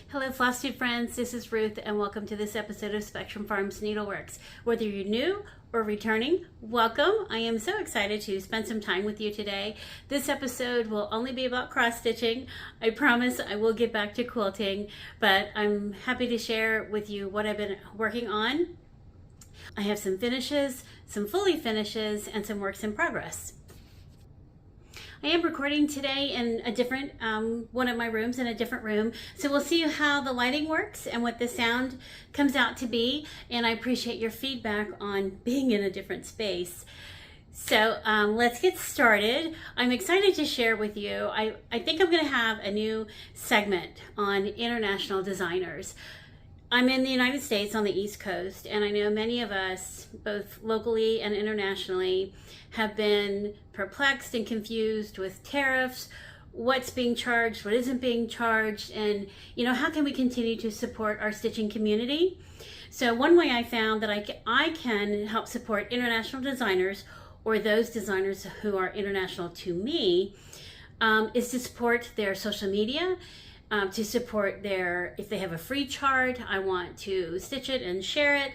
Hello FlossTube friends, this is Ruth and welcome to this episode of Spectrum Farms Needleworks. Whether you're new or returning, welcome. I am so excited to spend some time with you today. This episode will only be about cross stitching. I promise I will get back to quilting, but I'm happy to share with you what I've been working on. I have some finishes, some fully finishes, and some works in progress. I am recording today in a different, one of my rooms in a different room. So we'll see how the lighting works and what the sound comes out to be. And I appreciate your feedback on being in a different space. So let's get started. I'm excited to share with you. I think I'm gonna have a new segment on international designers. I'm in the United States on the East Coast, and I know many of us, both locally and internationally, have been perplexed and confused with tariffs, what's being charged, what isn't being charged, and how can we continue to support our stitching community? So one way I found that I can help support international designers, or those designers who are international to me, is to support their social media. To support if they have a free chart, I want to stitch it and share it.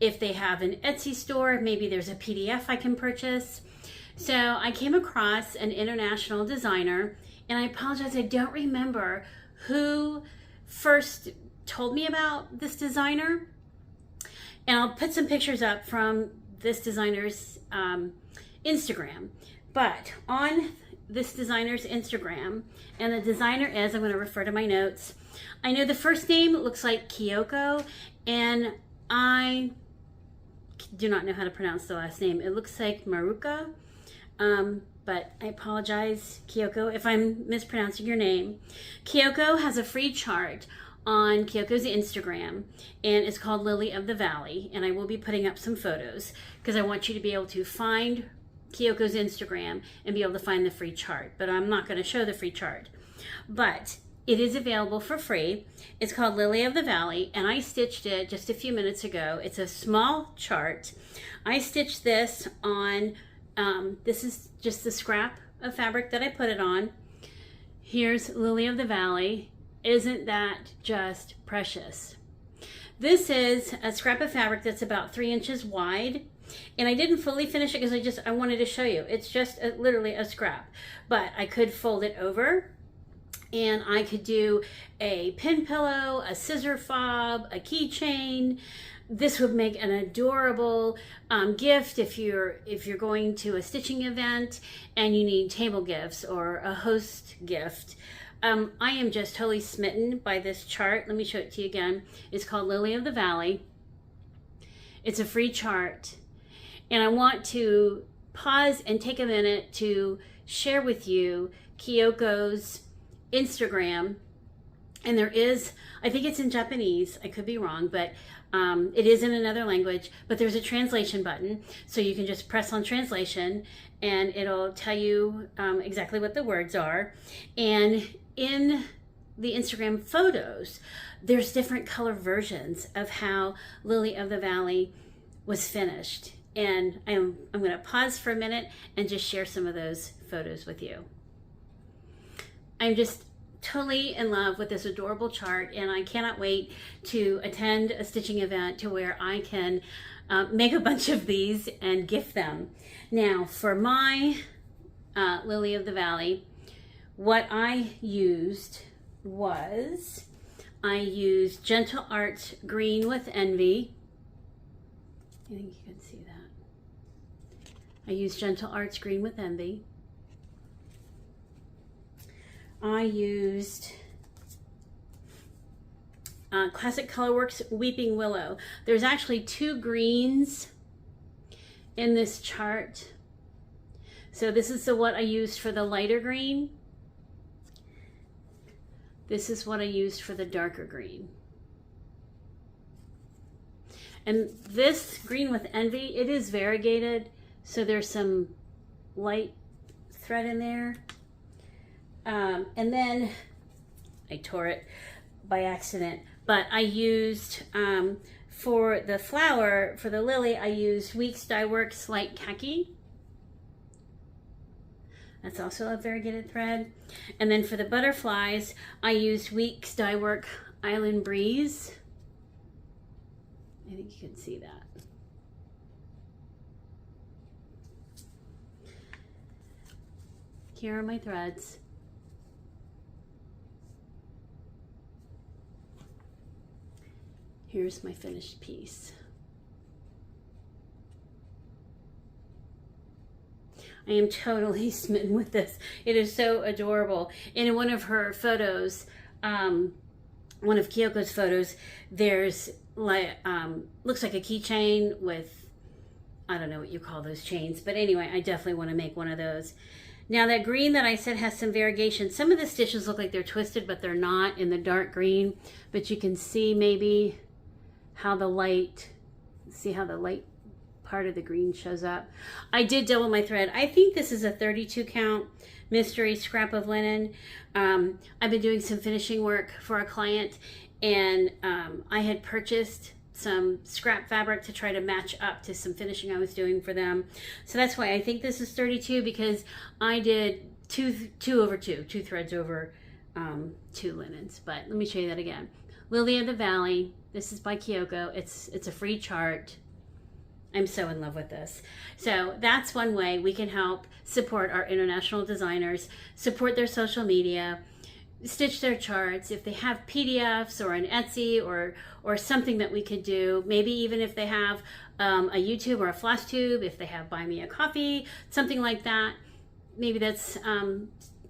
If they have an Etsy store, maybe there's a PDF I can purchase. So I came across an international designer, and I apologize, I don't remember who first told me about this designer. And I'll put some pictures up from this designer's Instagram. But on this designer's Instagram, and the designer is, I'm going to refer to my notes. I know the first name looks like Kyoko, and I do not know how to pronounce the last name. It looks like Maruka, but I apologize, Kyoko, if I'm mispronouncing your name. Kyoko has a free chart on Kyoko's Instagram, and it's called Lily of the Valley, and I will be putting up some photos because I want you to be able to find Kyoko's Instagram and be able to find the free chart, but I'm not going to show the free chart. But it is available for free. It's called Lily of the Valley, and I stitched it just a few minutes ago. It's a small chart. I stitched this on, this is just the scrap of fabric that I put it on. Here's Lily of the Valley. Isn't that just precious? This is a scrap of fabric that's about 3 inches wide. And I didn't fully finish it because I wanted to show you. It's just literally a scrap. But I could fold it over, and I could do a pin pillow, a scissor fob, a keychain. This would make an adorable gift if you're going to a stitching event and you need table gifts or a host gift. I am just totally smitten by this chart. Let me show it to you again. It's called Lily of the Valley. It's a free chart. And I want to pause and take a minute to share with you Kyoko's Instagram. And there is, I think it's in Japanese, I could be wrong, but it is in another language, but there's a translation button. So you can just press on translation and it'll tell you exactly what the words are. And in the Instagram photos, there's different color versions of how Lily of the Valley was finished. And I'm going to pause for a minute and just share some of those photos with you. I'm just totally in love with this adorable chart, and I cannot wait to attend a stitching event to where I can make a bunch of these and gift them. Now, for my Lily of the Valley, what I used was, I used Gentle Arts Green with Envy. I think you can see that. I used Gentle Arts Green with Envy. I used Classic Colorworks Weeping Willow. There's actually 2 greens in this chart. So this is what I used for the lighter green. This is what I used for the darker green. And this Green with Envy, it is variegated, so there's some light thread in there. And then I tore it by accident, but I used, for the flower, for the lily, I used Weeks Dye Works Light Khaki. That's also a variegated thread. And then for the butterflies, I used Weeks Dye Work Island Breeze. I think you can see that. Here are my threads. Here's my finished piece. I am totally smitten with this. It is so adorable. And in one of her photos, one of Kyoko's photos, there's like, looks like a keychain with, I don't know what you call those chains, but anyway, I definitely want to make one of those. Now that green that I said has some variegation. Some of the stitches look like they're twisted, but they're not in the dark green, but you can see maybe how the light, see how the light part of the green shows up. I did double my thread. I think this is a 32 count mystery scrap of linen. I've been doing some finishing work for a client, and I had purchased some scrap fabric to try to match up to some finishing I was doing for them. So that's why I think this is 32, because I did two threads over 2 linens. But let me show you that again. Lily of the Valley. This is by Kyoko. It's a free chart. I'm so in love with this. So that's one way we can help support our international designers, support their social media, stitch their charts. If they have PDFs or an Etsy or something that we could do, maybe even if they have a YouTube or a FlossTube, if they have Buy Me a Coffee, something like that, maybe that's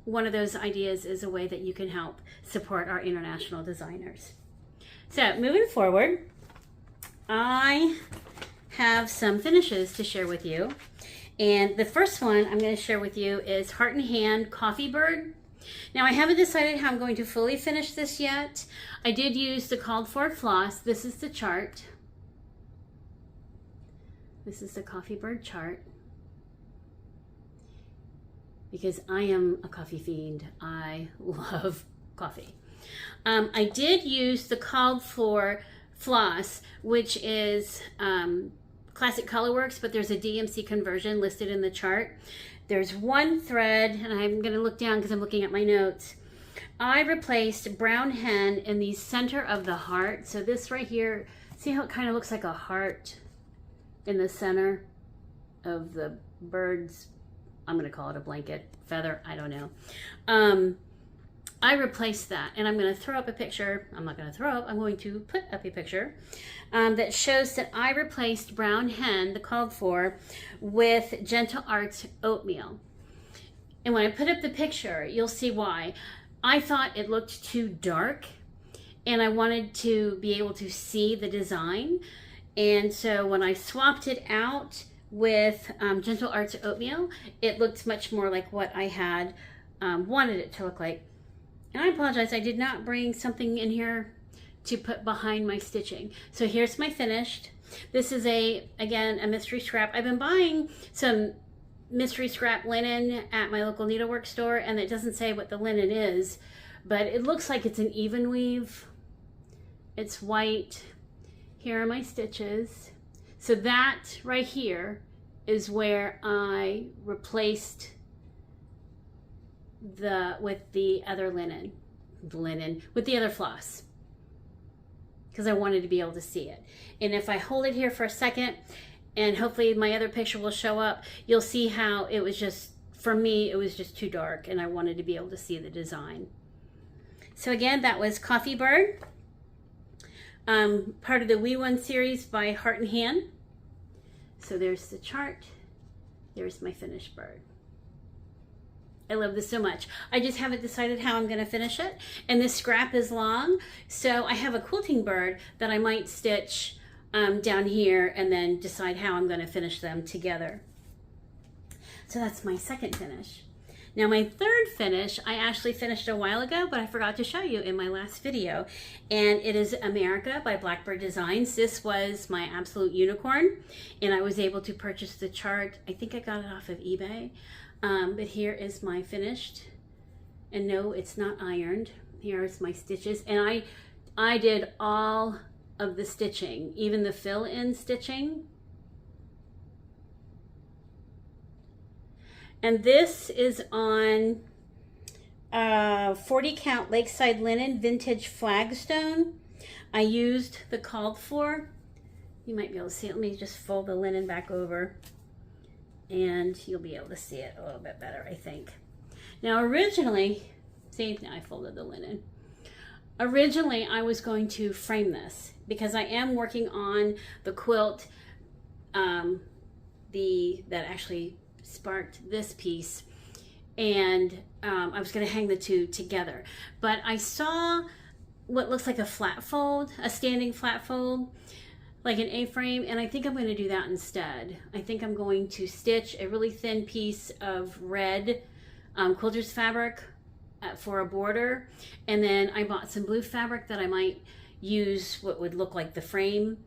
one of those ideas is a way that you can help support our international designers. So moving forward, I have some finishes to share with you. And the first one I'm going to share with you is Heart and Hand Coffee Bird. Now I haven't decided how I'm going to fully finish this yet. I did use the called for floss. This is the chart. This is the Coffee Bird chart. Because I am a coffee fiend. I love coffee. I did use the called for floss, which is Classic Colorworks, but there's a DMC conversion listed in the chart. There's one thread, and I'm going to look down because I'm looking at my notes. I replaced brown hen in the center of the heart. So this right here, see how it kind of looks like a heart in the center of the bird's, I'm going to call it a blanket, feather, I don't know. I replaced that, and I'm going to throw up a picture. I'm not going to throw up, I'm going to put up a picture that shows that I replaced brown hen, the called for, with Gentle Arts oatmeal. And when I put up the picture, you'll see why. I thought it looked too dark, and I wanted to be able to see the design. And so when I swapped it out with Gentle Arts oatmeal, it looked much more like what I had wanted it to look like. And I apologize, I did not bring something in here to put behind my stitching. So here's my finished. This is again, a mystery scrap. I've been buying some mystery scrap linen at my local needlework store, and it doesn't say what the linen is, but it looks like it's an even weave. It's white. Here are my stitches. So that right here is where I replaced with the other with the other floss, because I wanted to be able to see it. And if I hold it here for a second, and hopefully my other picture will show up, you'll see how it was just, for me, it was just too dark, and I wanted to be able to see the design. So again, that was Coffee Bird, part of the We One series by Heart and Hand. So there's the chart, there's my finished bird. I love this so much. I just haven't decided how I'm going to finish it. And this scrap is long, so I have a quilting bird that I might stitch down here and then decide how I'm going to finish them together. So that's my second finish. Now my third finish, I actually finished a while ago, but I forgot to show you in my last video. And it is America by Blackbird Designs. This was my absolute unicorn, and I was able to purchase the chart. I think I got it off of eBay. But here is my finished, and no, it's not ironed. Here's my stitches, and I did all of the stitching, even the fill-in stitching. And this is on 40 count Lakeside Linen Vintage Flagstone. I used the called for. You might be able to see it. Let me just fold the linen back over and you'll be able to see it a little bit better, I think. Now originally, see, now I folded the linen. Originally, I was going to frame this because I am working on the quilt that actually sparked this piece, and I was going to hang the two together. But I saw what looks like a flat fold, a standing flat fold, like an A-frame, and I think I'm going to do that instead. I think I'm going to stitch a really thin piece of red quilter's fabric for a border, and then I bought some blue fabric that I might use what would look like the frame,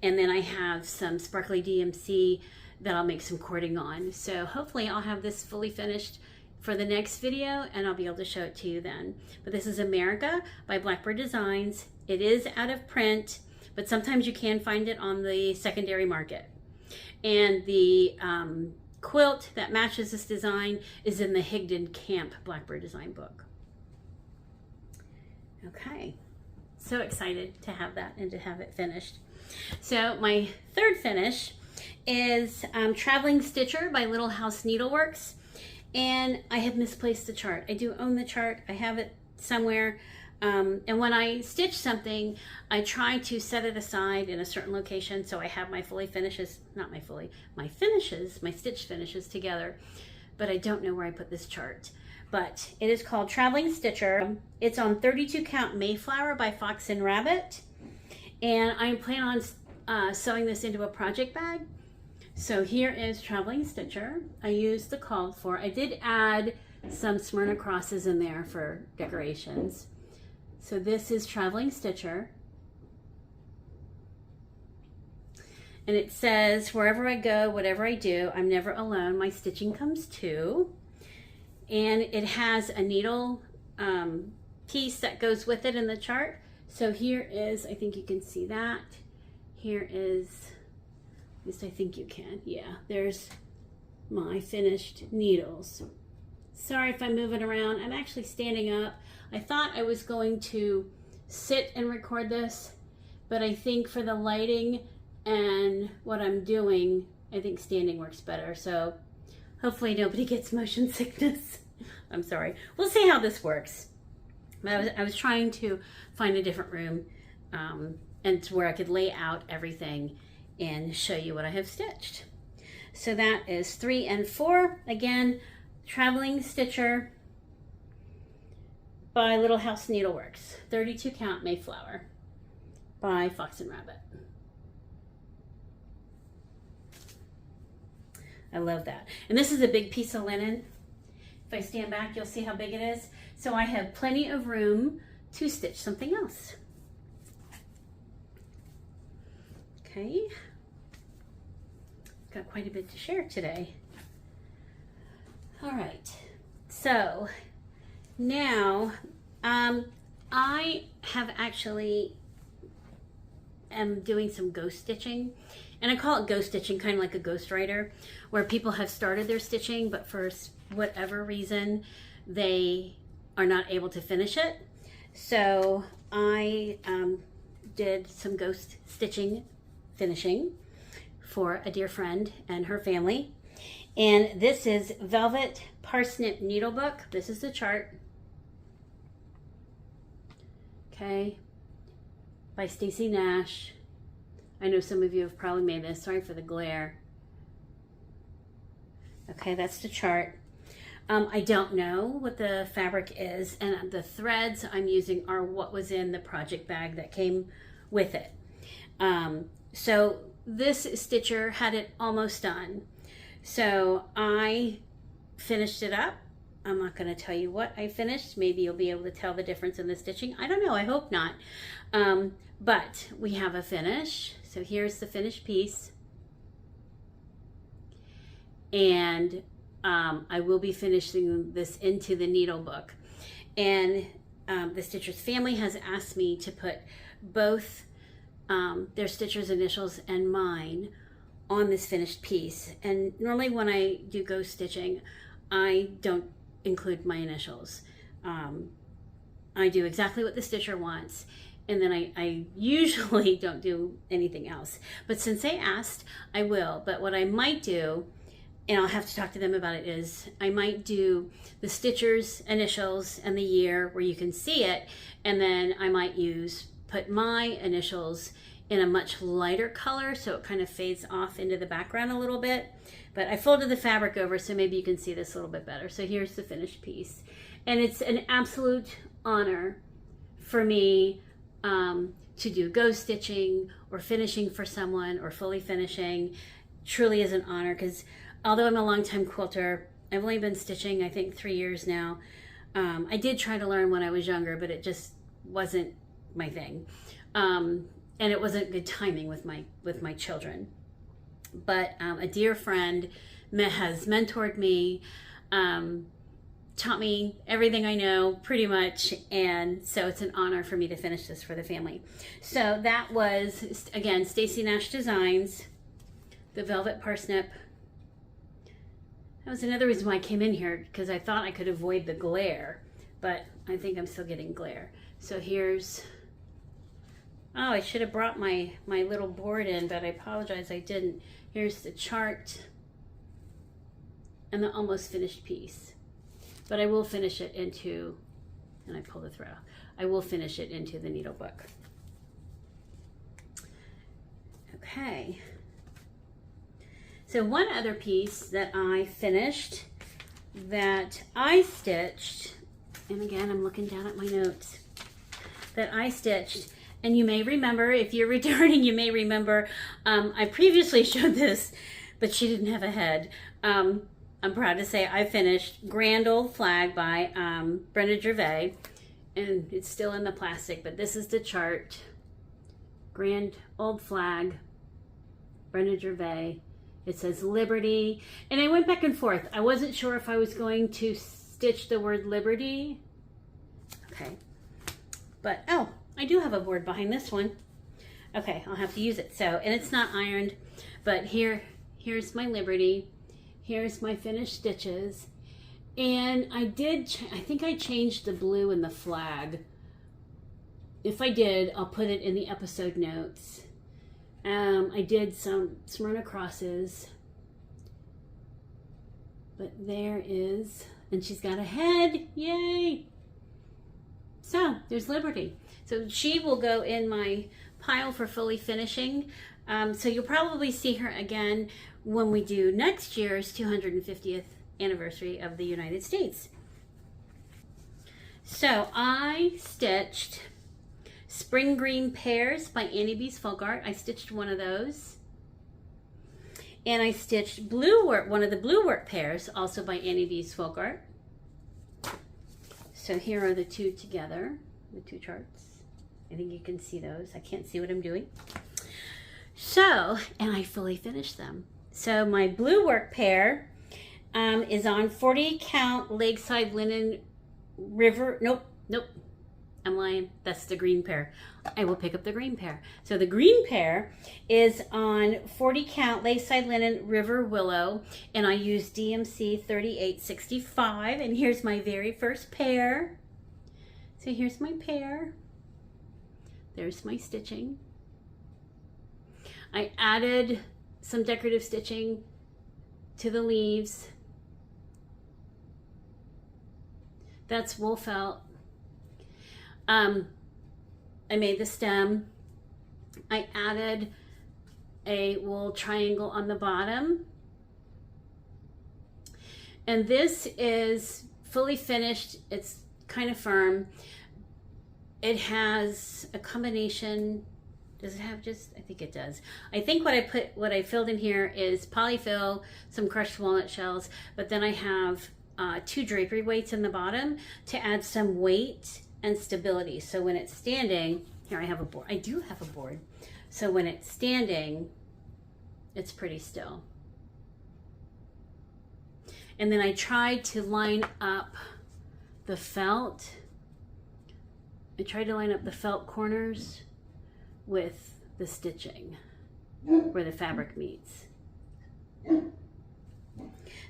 and then I have some sparkly DMC that I'll make some cording on. So hopefully I'll have this fully finished for the next video and I'll be able to show it to you then. But this is America by Blackbird Designs. It is out of print, but sometimes you can find it on the secondary market. And the quilt that matches this design is in the Higdon Camp Blackbird Design book. Okay, so excited to have that and to have it finished. So my third finish is Traveling Stitcher by Little House Needleworks, and I have misplaced the chart. I do own the chart. I have it somewhere, and when I stitch something, I try to set it aside in a certain location so I have my my stitch finishes together, but I don't know where I put this chart. But it is called Traveling Stitcher. It's on 32 count Mayflower by Fox and Rabbit, and I plan on sewing this into a project bag. So here is Traveling Stitcher. I used the called for. I did add some Smyrna crosses in there for decorations. So this is Traveling Stitcher. And it says, wherever I go, whatever I do, I'm never alone. My stitching comes too. And it has a needle piece that goes with it in the chart. So here is, I think you can see that. Here is, at least I think you can. Yeah, there's my finished needles. Sorry if I'm moving around. I'm actually standing up. I thought I was going to sit and record this, but I think for the lighting and what I'm doing, I think standing works better. So hopefully nobody gets motion sickness. I'm sorry. We'll see how this works. But I was trying to find a different room and to where I could lay out everything and show you what I have stitched. So that is 3 and 4. Again, Traveling Stitcher by Little House Needleworks. 32 count Mayflower by Fox and Rabbit. I love that. And this is a big piece of linen. If I stand back, you'll see how big it is. So I have plenty of room to stitch something else. Okay. Got quite a bit to share today. All right. So now I have actually am doing some ghost stitching. And I call it ghost stitching, kind of like a ghostwriter, where people have started their stitching, but for whatever reason, they are not able to finish it. So I did some ghost stitching finishing for a dear friend and her family. And this is Velvet Parsnip Needlebook. This is the chart. Okay, by Stacy Nash. I know some of you have probably made this. Sorry for the glare. Okay, that's the chart. I don't know what the fabric is, and the threads I'm using are what was in the project bag that came with it. So this stitcher had it almost done. So I finished it up. I'm not going to tell you what I finished. Maybe you'll be able to tell the difference in the stitching. I don't know. I hope not. But we have a finish. So here's the finished piece. And I will be finishing this into the needle book. And the Stitcher's family has asked me to put both their Stitcher's initials and mine on this finished piece. And normally when I do ghost stitching, I don't include my initials. I do exactly what the stitcher wants, and then I usually don't do anything else. But since they asked, I will. But what I might do, and I'll have to talk to them about it, is I might do the stitcher's initials and the year where you can see it, and then I might put my initials in a much lighter color so it kind of fades off into the background a little bit. But I folded the fabric over so maybe you can see this a little bit better. So here's the finished piece. And it's an absolute honor for me to do ghost stitching or finishing for someone or fully finishing. Truly is an honor, because although I'm a longtime quilter, I've only been stitching I think 3 years now. I did try to learn when I was younger, but it just wasn't my thing. And it wasn't good timing with my children. But a dear friend has mentored me, taught me everything I know pretty much, and so it's an honor for me to finish this for the family. So that was, again, Stacy Nash Designs, the Velvet Parsnip. That was another reason why I came in here, because I thought I could avoid the glare, but I think I'm still getting glare. So here's, oh, I should have brought my little board in, but I apologize, I didn't. Here's the chart and the almost finished piece. But I will finish it into, and I pull the thread off, I will finish it into the needle book. Okay. So one other piece that I finished that I stitched, and again, I'm looking down at my notes, that I stitched, and you may remember, if you're returning, you may remember, I previously showed this, but she didn't have a head. I'm proud to say I finished Grand Old Flag by Brenda Gervais, and it's still in the plastic, but this is the chart. Grand Old Flag, Brenda Gervais. It says Liberty, and I went back and forth. I wasn't sure if I was going to stitch the word Liberty. Okay, but oh, I do have a board behind this one. Okay, I'll have to use it. So, and it's not ironed, but here's my Liberty. Here's my finished stitches. And I think I changed the blue in the flag. If I did, I'll put it in the episode notes. I did some Smyrna crosses. But there is, and she's got a head, yay! So, there's Liberty. So she will go in my pile for fully finishing. So you'll probably see her again when we do next year's 250th anniversary of the United States. So I stitched Spring Green Pears by Annie B's Folk Art. I stitched one of those. And I stitched Blue Work, one of the Blue Work Pears, also by Annie B's Folk Art. So here are the two together, the two charts. I think you can see those. I can't see what I'm doing. So, and I fully finished them. So my Blue Work Pear is on 40 count Lakeside Linen River. Nope, I'm lying. That's the green pear. I will pick up the green pear. So the green pear is on 40 count Lakeside Linen River Willow, and I use DMC 3865. And here's my very first pear. So here's my pear. There's my stitching. I added some decorative stitching to the leaves. That's wool felt. I made the stem. I added a wool triangle on the bottom. And this is fully finished. It's kind of firm. It has a combination. Does it have just, I think it does. I think what I filled in here is polyfill, some crushed walnut shells, but then I have 2 drapery weights in the bottom to add some weight and stability. So when it's standing, here I have a board. I do have a board. So when it's standing, it's pretty still. And then I tried to line up the felt. I tried to line up the felt corners with the stitching where the fabric meets.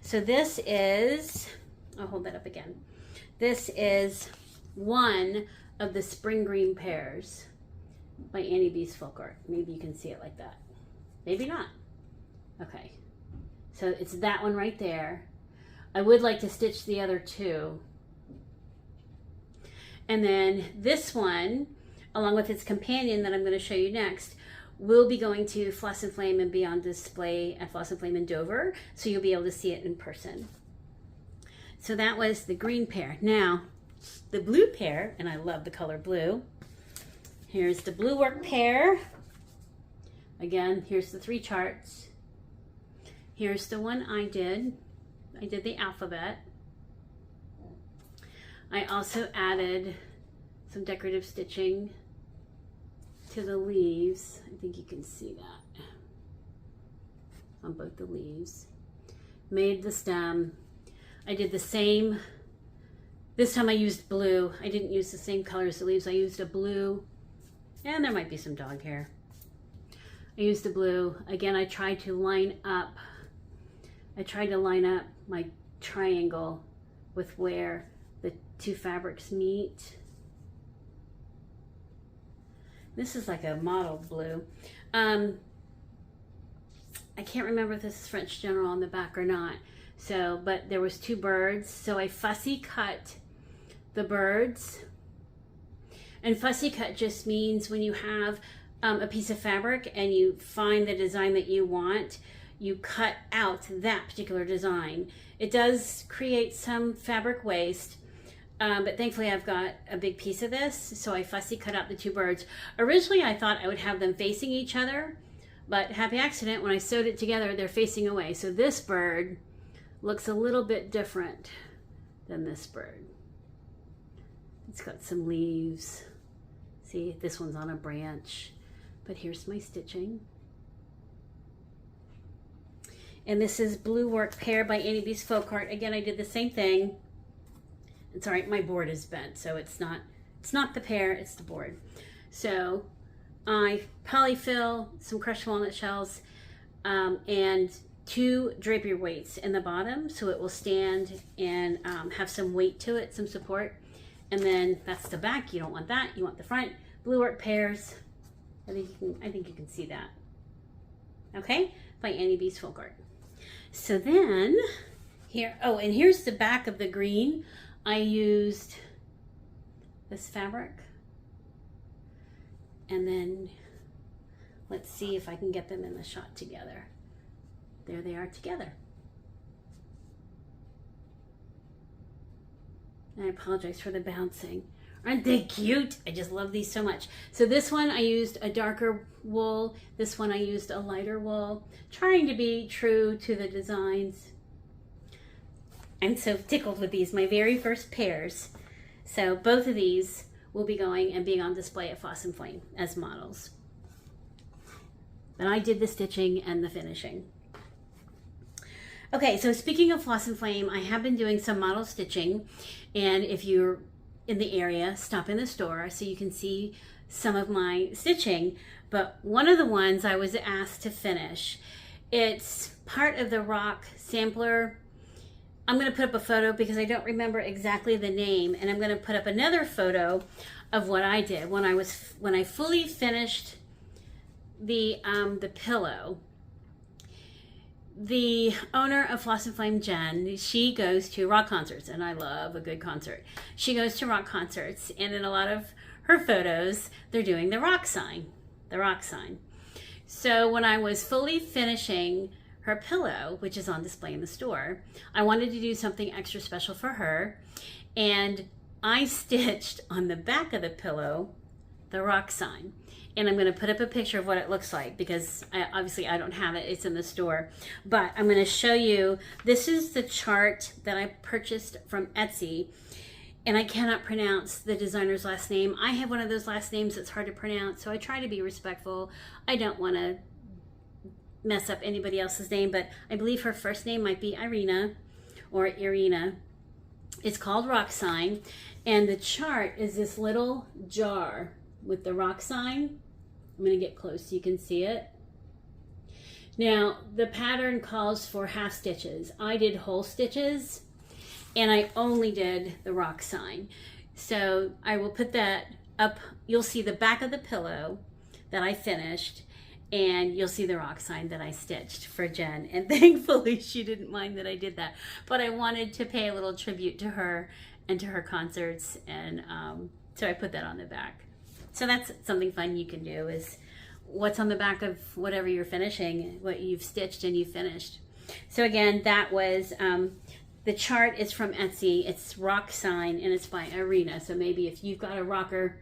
So this is, I'll hold that up again. This is one of the spring green pears by Annie B's Folk Art. Maybe you can see it like that. Maybe not. Okay. So it's that one right there. I would like to stitch the other two. And then this one, along with its companion that I'm going to show you next, will be going to Floss and Flame and be on display at Floss and Flame in Dover. So you'll be able to see it in person. So that was the green pear. Now, the blue pear, and I love the color blue. Here's the blue work pear. Again, here's the 3 charts. Here's the one I did. I did the alphabet. I also added some decorative stitching to the leaves. I think you can see that on both the leaves. Made the stem. I did the same. This time I used blue. I didn't use the same color as the leaves. I used a blue, and there might be some dog hair. I used the blue. Again, I tried to line up my triangle with where the 2 fabrics meet. This is like a mottled blue. I can't remember if this is French General on the back or not. So, but there was 2 birds. So I fussy cut the birds. And fussy cut just means when you have a piece of fabric and you find the design that you want, you cut out that particular design. It does create some fabric waste, but thankfully I've got a big piece of this, so I fussy cut out the 2 birds. Originally I thought I would have them facing each other, but happy accident, when I sewed it together, they're facing away. So this bird looks a little bit different than this bird. It's got some leaves. See, this one's on a branch, but here's my stitching. And this is Blue Work Pear by Annie B's Folk Art. Again, I did the same thing. It's all right, my board is bent, so it's not the pear, it's the board. So I polyfill some crushed walnut shells and 2 drapery weights in the bottom, so it will stand and have some weight to it, some support. And then that's the back. You don't want that. You want the front. Blue Work Pears. I think you can see that. Okay, by Annie B's Folk Art. So then here, oh, and here's the back of the green. I used this fabric, and then let's see if I can get them in the shot together. There they are together. And I apologize for the bouncing. Aren't they cute? I just love these so much. So this one I used a darker wool. This one I used a lighter wool, trying to be true to the designs. I'm so tickled with these, my very first pears. So both of these will be going and being on display at Floss and Flame as models. But I did the stitching and the finishing. Okay, so speaking of Floss and Flame, I have been doing some model stitching, and if you're in the area, stop in the store so you can see some of my stitching. But one of the ones I was asked to finish, it's part of the rock sampler. I'm going to put up a photo because I don't remember exactly the name, and I'm going to put up another photo of what I did when I fully finished the pillow. The owner of Floss and Flame, Jen, she goes to rock concerts, and I love a good concert. She goes to rock concerts, and in a lot of her photos, they're doing the rock sign, So when I was fully finishing her pillow, which is on display in the store, I wanted to do something extra special for her, and I stitched on the back of the pillow the rock sign. And I'm going to put up a picture of what it looks like because obviously I don't have it. It's in the store. But I'm going to show you. This is the chart that I purchased from Etsy. And I cannot pronounce the designer's last name. I have one of those last names that's hard to pronounce, so I try to be respectful. I don't want to mess up anybody else's name, but I believe her first name might be Irina or Irina. It's called Rock Sign. And the chart is this little jar with the rock sign. I'm going to get close so you can see it. Now, the pattern calls for half stitches. I did whole stitches, and I only did the rock sign. So I will put that up. You'll see the back of the pillow that I finished, and you'll see the rock sign that I stitched for Jen. And thankfully she didn't mind that I did that, but I wanted to pay a little tribute to her and to her concerts, and so I put that on the back. So that's something fun you can do, is what's on the back of whatever you're finishing, what you've stitched and you finished. So again, that was, the chart is from Etsy. It's rock sign, and it's by Irina. So maybe if you've got a rocker,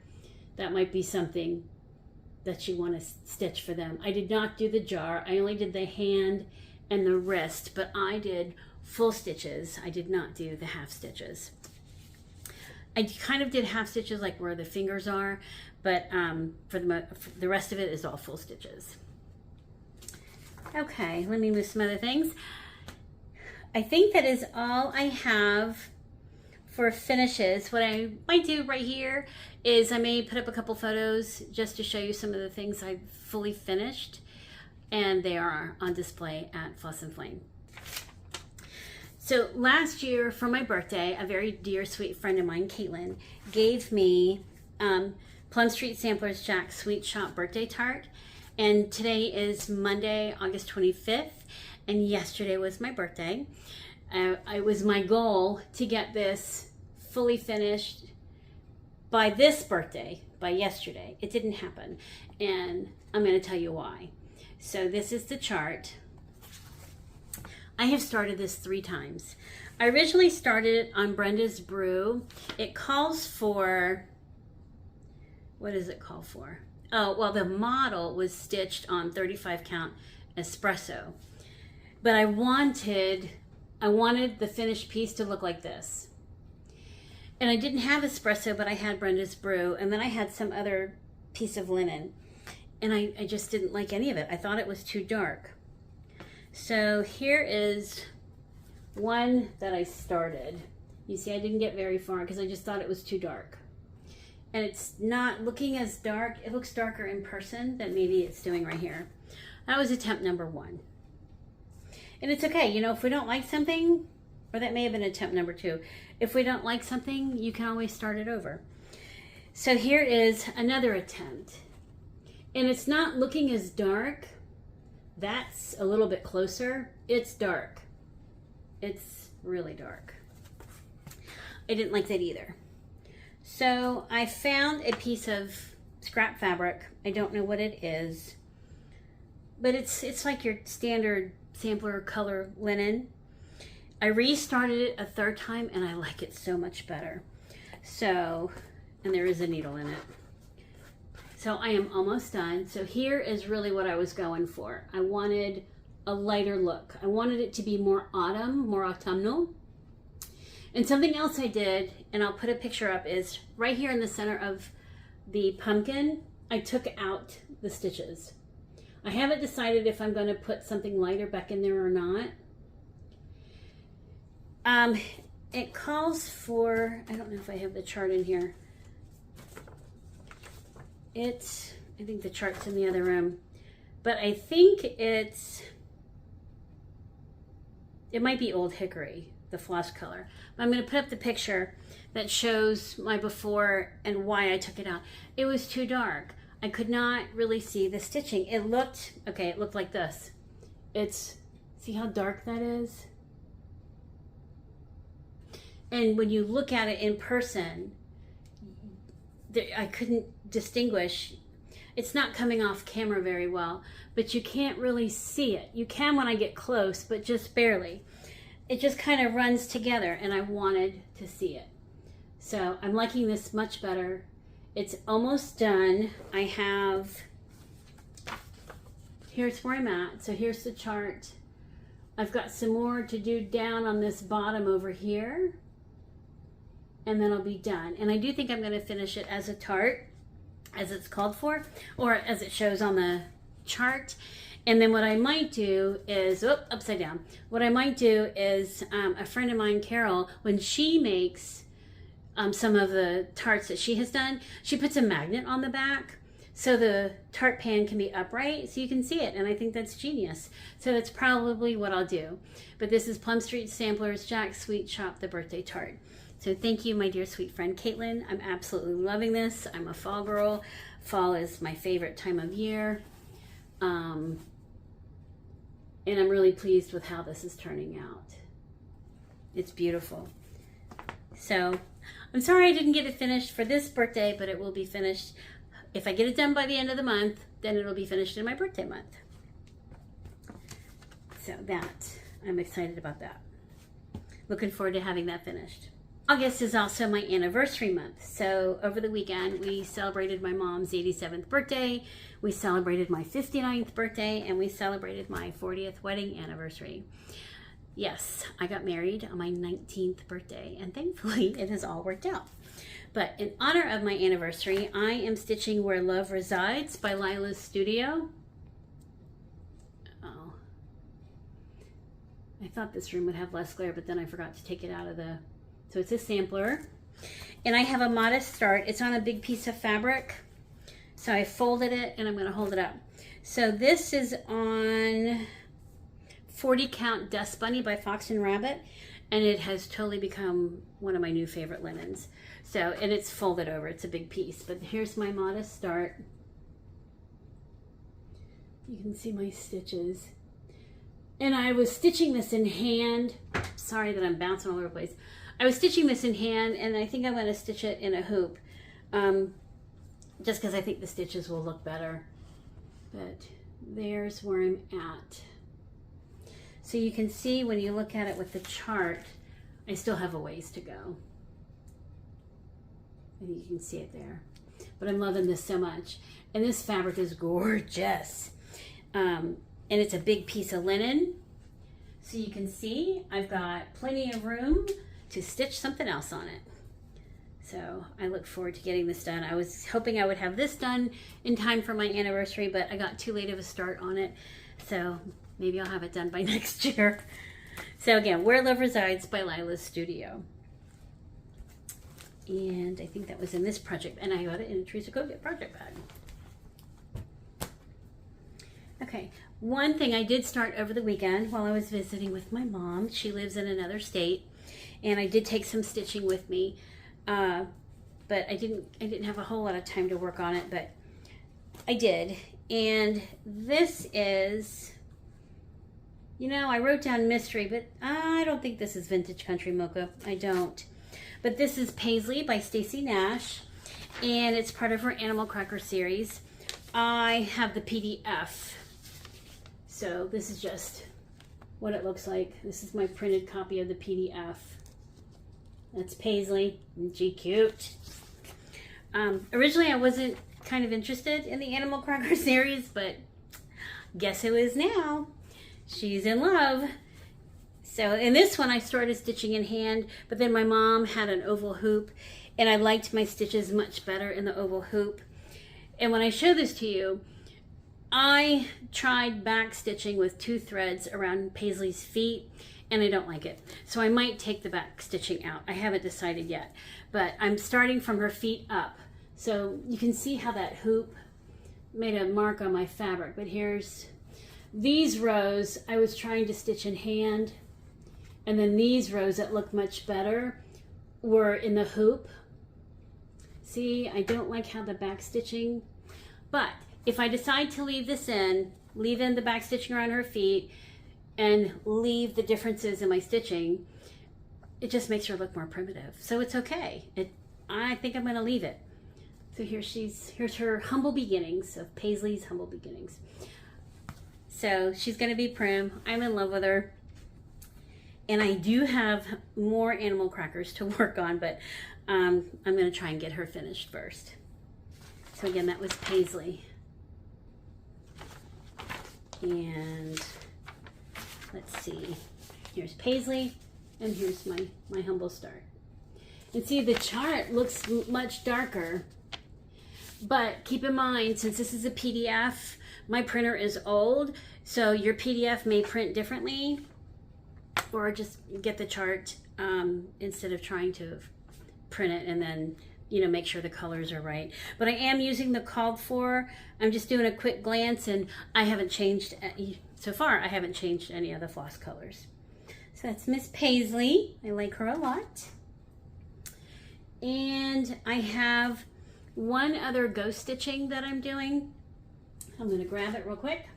that might be something that you want to stitch for them. I did not do the jar. I only did the hand and the wrist, but I did full stitches. I did not do the half stitches. I kind of did half stitches like where the fingers are, but for the rest of it is all full stitches. Okay, let me move some other things. I think that is all I have for finishes. What I might do right here is I may put up a couple photos just to show you some of the things I've fully finished, and they are on display at Floss and Flame. So last year for my birthday, a very dear, sweet friend of mine, Caitlin, gave me Plum Street Samplers Jack Sweet Shop birthday tart. And today is Monday, August 25th, and yesterday was my birthday. It was my goal to get this fully finished by this birthday, by yesterday. It didn't happen, and I'm going to tell you why. So this is the chart. I have started this 3 times. I originally started it on Brenda's Brew. It calls for, what does it call for? Oh, well, the model was stitched on 35 count espresso, but I wanted the finished piece to look like this. And I didn't have espresso, but I had Brenda's Brew, and then I had some other piece of linen, and I just didn't like any of it. I thought it was too dark. So here is one that I started. You see, I didn't get very far because I just thought it was too dark. And it's not looking as dark. It looks darker in person than maybe it's doing right here. That was attempt number 1. And it's okay, you know, if we don't like something, or that may have been attempt number 2. If we don't like something, you can always start it over. So here is another attempt. And it's not looking as dark. That's a little bit closer. It's dark. It's really dark. I didn't like that either. So I found a piece of scrap fabric. I don't know what it is, but it's like your standard sampler color linen. I restarted it a 3rd time, and I like it so much better. So, and there is a needle in it. So I am almost done. So here is really what I was going for. I wanted a lighter look. I wanted it to be more autumn, more autumnal. And something else I did, and I'll put a picture up, is right here in the center of the pumpkin, I took out the stitches. I haven't decided if I'm going to put something lighter back in there or not. It calls for, I don't know if I have the chart in here. I think the chart's in the other room, but I think it might be Old Hickory, the floss color. I'm going to put up the picture that shows my before and why I took it out. It was too dark. I could not really see the stitching. It looked like this. See how dark that is? And when you look at it in person, I couldn't distinguish. It's not coming off camera very well, but you can't really see it. You can when I get close, but just barely. It just kind of runs together, and I wanted to see it. So I'm liking this much better. It's almost done. Here's where I'm at. So here's the chart. I've got some more to do down on this bottom over here, and then I'll be done. And I do think I'm going to finish it as a tart, as it's called for, or as it shows on the chart. And then what I might do is, upside down. What I might do is, a friend of mine, Carol, when she makes some of the tarts that she has done, she puts a magnet on the back. so the tart pan can be upright so you can see it, and I think that's genius. So that's probably what I'll do. But this is Plum Street Samplers Jack's Sweet Shop, the birthday tart. So thank you, my dear sweet friend Caitlin. I'm absolutely loving this. I'm a fall girl. Fall is my favorite time of year. And I'm really pleased with how this is turning out. It's beautiful. So I'm sorry I didn't get it finished for this birthday, but it will be finished. If I get it done by the end of the month, then it'll be finished in my birthday month. So that, I'm excited about that. Looking forward to having that finished. August is also my anniversary month. So over the weekend, we celebrated my mom's 87th birthday, we celebrated my 59th birthday, and we celebrated my 40th wedding anniversary. Yes, I got married on my 19th birthday, and thankfully it has all worked out. But in honor of my anniversary, I am stitching Where Love Resides by Lila's Studio. Oh, I thought this room would have less glare, but then I forgot to take it out of the... So it's a sampler, and I have a modest start. It's on a big piece of fabric, so I folded it and I'm going to hold it up. So this is on 40 Count Dust Bunny by Fox and Rabbit, and it has totally become one of my new favorite linens. So, and it's folded over, it's a big piece, but here's my modest start. You can see my stitches. And I was stitching this in hand. Sorry that I'm bouncing all over the place. I was stitching this in hand, and I think I'm going to stitch it in a hoop, just because I think the stitches will look better. But there's where I'm at. So you can see when you look at it with the chart, I still have a ways to go. And you can see it there. But I'm loving this so much. And this fabric is gorgeous. And it's a big piece of linen. So you can see I've got plenty of room to stitch something else on it. So I look forward to getting this done. I was hoping I would have this done in time for my anniversary, but I got too late of a start on it. So maybe I'll have it done by next year. So again, Where Love Resides by Lila's Studio. And I think that was in this project, and I got it in a Teresa Kogut project bag. Okay, one thing I did start over the weekend while I was visiting with my mom. She lives in another state, and I did take some stitching with me, but I didn't have a whole lot of time to work on it, but I did. And this is, you know, I wrote down mystery, but I don't think this is Vintage Country Mocha. I don't. But this is Paisley by Stacy Nash, and it's part of her Animal Cracker series. I have the PDF, so this is just what it looks like. This is my printed copy of the PDF. That's Paisley. She cute. Originally, I wasn't kind of interested in the Animal Cracker series, but guess who is now? She's in love. So in this one, I started stitching in hand, but then my mom had an oval hoop, and I liked my stitches much better in the oval hoop. And when I show this to you, I tried back stitching with 2 threads around Paisley's feet, and I don't like it. So I might take the back stitching out. I haven't decided yet, but I'm starting from her feet up. So you can see how that hoop made a mark on my fabric, but here's these rows I was trying to stitch in hand. And then these rows that look much better were in the hoop. See, I don't like how the back stitching, but if I decide to leave this in, leave in the back stitching around her feet and leave the differences in my stitching, it just makes her look more primitive. So it's okay. I think I'm gonna leave it. So here's her humble beginnings of Paisley's Humble Beginnings. So she's gonna be prim. I'm in love with her. And I do have more animal crackers to work on, but I'm going to try and get her finished first. So again, that was Paisley. And let's see. Here's Paisley, and here's my humble start. And see, the chart looks much darker. But keep in mind, since this is a PDF, my printer is old, so your PDF may print differently. Or just get the chart instead of trying to print it and then you know, make sure the colors are right. But I am using the called for. I'm just doing a quick glance, and I haven't changed, so far I haven't changed any of the floss colors. So that's Miss Paisley. I like her a lot. And I have one other ghost stitching that I'm doing. I'm going to grab it real quick.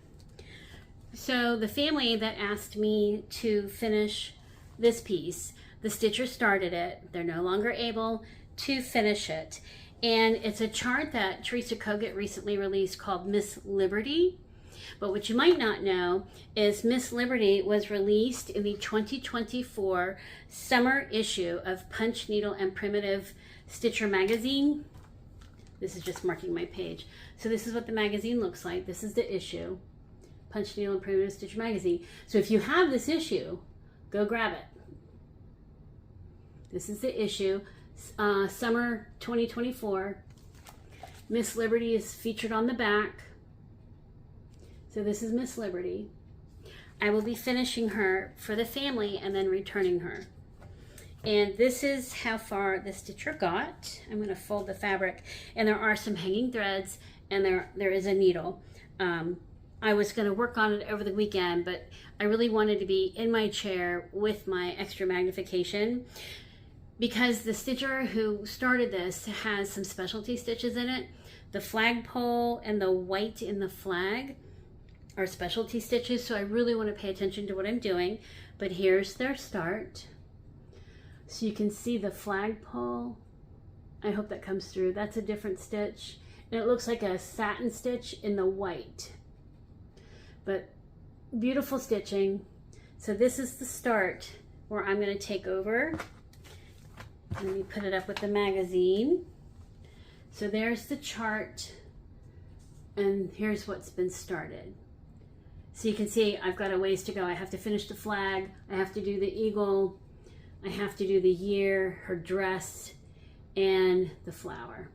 So the family that asked me to finish this piece, the stitcher started it. They're no longer able to finish it. And it's a chart that Teresa Kogut recently released called Miss Liberty. But what you might not know is Miss Liberty was released in the 2024 summer issue of Punch, Needle, and Primitive Stitcher magazine. This is just marking my page. So this is what the magazine looks like. This is the issue, Punch, Needle, and Primitive Stitcher magazine. So if you have this issue, go grab it. This is the issue, summer 2024. Miss Liberty is featured on the back. So this is Miss Liberty. I will be finishing her for the family and then returning her. And this is how far the stitcher got. I'm going to fold the fabric, and there are some hanging threads, and there is a needle. I was going to work on it over the weekend, but I really wanted to be in my chair with my extra magnification, because the stitcher who started this has some specialty stitches in it. The flagpole and the white in the flag are specialty stitches, so I really want to pay attention to what I'm doing. But here's their start. So you can see the flagpole. I hope that comes through. That's a different stitch. And it looks like a satin stitch in the white. But beautiful stitching. So this is the start where I'm going to take over. Let me put it up with the magazine. So there's the chart. And here's what's been started. So you can see I've got a ways to go. I have to finish the flag. I have to do the eagle. I have to do the year, her dress, and the flower.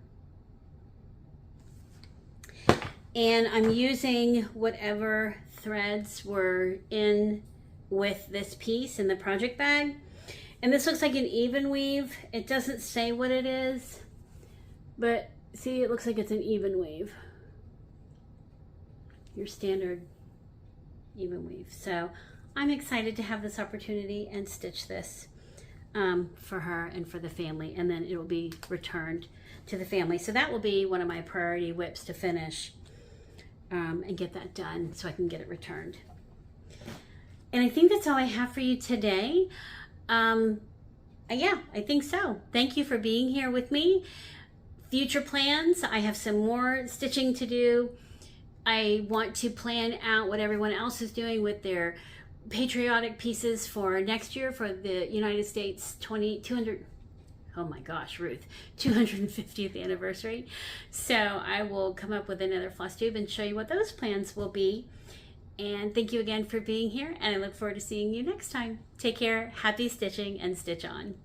And I'm using whatever threads were in with this piece in the project bag. And this looks like an even weave. It doesn't say what it is, but see, it looks like it's an even weave. Your standard even weave. So I'm excited to have this opportunity and stitch this for her and for the family, and then it will be returned to the family. So that will be one of my priority whips to finish and get that done so I can get it returned. And I think that's all I have for you today. Yeah, I think so. Thank you for being here with me. Future plans, I have some more stitching to do. I want to plan out what everyone else is doing with their patriotic pieces for next year for the United States 250th anniversary. So I will come up with another FlossTube and show you what those plans will be. And thank you again for being here, and I look forward to seeing you next time. Take care, happy stitching, and stitch on.